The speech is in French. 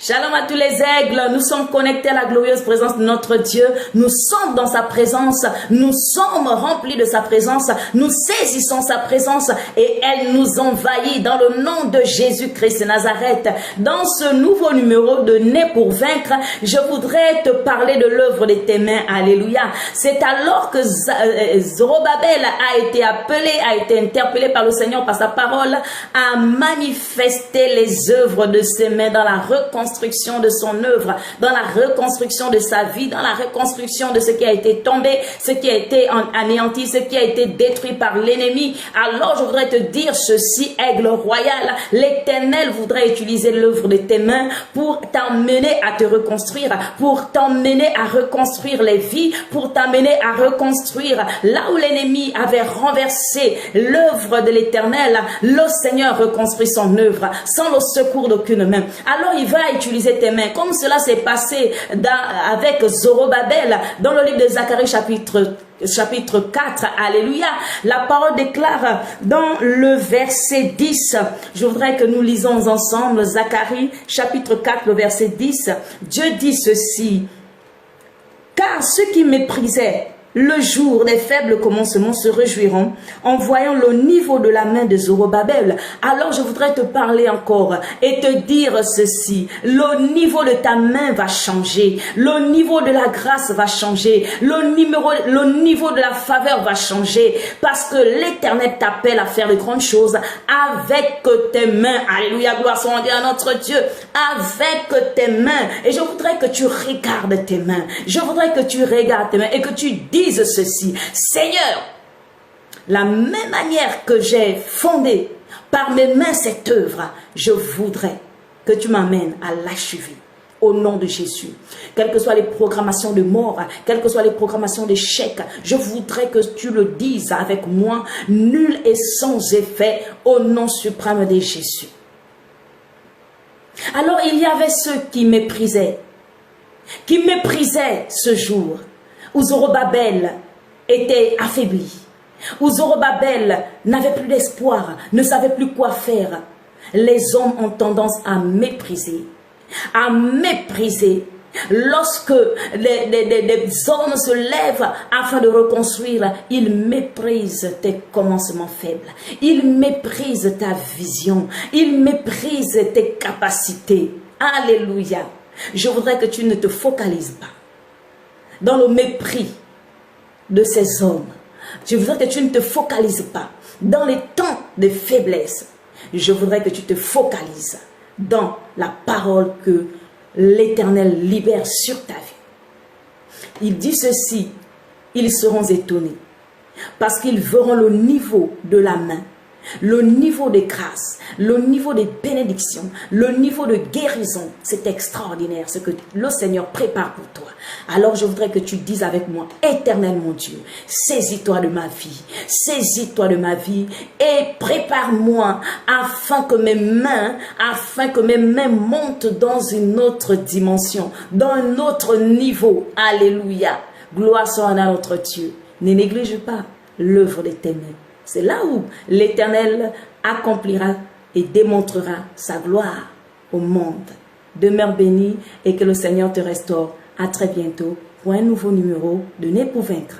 Shalom à tous les aigles, nous sommes connectés à la glorieuse présence de notre Dieu, nous sommes dans sa présence, nous sommes remplis de sa présence, nous saisissons sa présence et elle nous envahit dans le nom de Jésus-Christ de Nazareth. Dans ce nouveau numéro de Né pour vaincre, je voudrais te parler de l'œuvre de tes mains, alléluia. C'est alors que Zorobabel a été appelé, a été interpellé par le Seigneur par sa parole, à manifester les œuvres de ses mains dans la reconstruction de son œuvre, dans la reconstruction de sa vie, dans la reconstruction de ce qui a été tombé, ce qui a été anéanti, ce qui a été détruit par l'ennemi. Alors je voudrais te dire ceci, aigle royal, l'Éternel voudrait utiliser l'œuvre de tes mains pour t'emmener à te reconstruire, pour t'emmener à reconstruire les vies, pour t'amener à reconstruire là où l'ennemi avait renversé l'œuvre de l'Éternel. Le Seigneur reconstruit son œuvre sans le secours d'aucune main. Alors il va utiliser tes mains, comme cela s'est passé avec Zorobabel dans le livre de Zacharie chapitre 4, alléluia. La parole déclare dans le verset 10, je voudrais que nous lisons ensemble Zacharie chapitre 4, le verset 10. Dieu dit ceci: car ceux qui méprisaient le jour des faibles commencements se réjouiront en voyant le niveau de la main de Zorobabel. Alors je voudrais te parler encore et te dire ceci: le niveau de ta main va changer, le niveau de la grâce va changer, le niveau de la faveur va changer, parce que l'Éternel t'appelle à faire de grandes choses avec tes mains. Alléluia, gloire soit rendue à notre Dieu, avec tes mains. Et je voudrais que tu regardes tes mains, je voudrais que tu regardes tes mains et que tu dises ceci: Seigneur, la même manière que j'ai fondé par mes mains cette œuvre, je voudrais que tu m'amènes à l'achever au nom de Jésus. Quelles que soient les programmations de mort, quelles que soient les programmations d'échec, je voudrais que tu le dises avec moi, nul et sans effet, au nom suprême de Jésus. Alors il y avait ceux qui méprisaient ce jour où Zorobabel était affaibli, où Zorobabel n'avait plus d'espoir, ne savait plus quoi faire. Les hommes ont tendance à mépriser. Lorsque les hommes se lèvent afin de reconstruire, ils méprisent tes commencements faibles, ils méprisent ta vision, ils méprisent tes capacités. Alléluia. Je voudrais que tu ne te focalises pas dans le mépris de ces hommes. Je voudrais que tu ne te focalises pas dans les temps de faiblesse. Je voudrais que tu te focalises dans la parole que l'Éternel libère sur ta vie. Il dit ceci: ils seront étonnés parce qu'ils verront le niveau de la main, le niveau de grâce, le niveau de bénédiction, le niveau de guérison. C'est extraordinaire ce que le Seigneur prépare pour toi. Alors je voudrais que tu dises avec moi: Éternel mon Dieu, saisis-toi de ma vie, saisis-toi de ma vie et prépare-moi afin que mes mains montent dans une autre dimension, dans un autre niveau. Alléluia. Gloire soit à notre Dieu. Ne néglige pas l'œuvre de tes mains. C'est là où l'Éternel accomplira et démontrera sa gloire au monde. Demeure béni et que le Seigneur te restaure. À très bientôt pour un nouveau numéro de Né pour vaincre.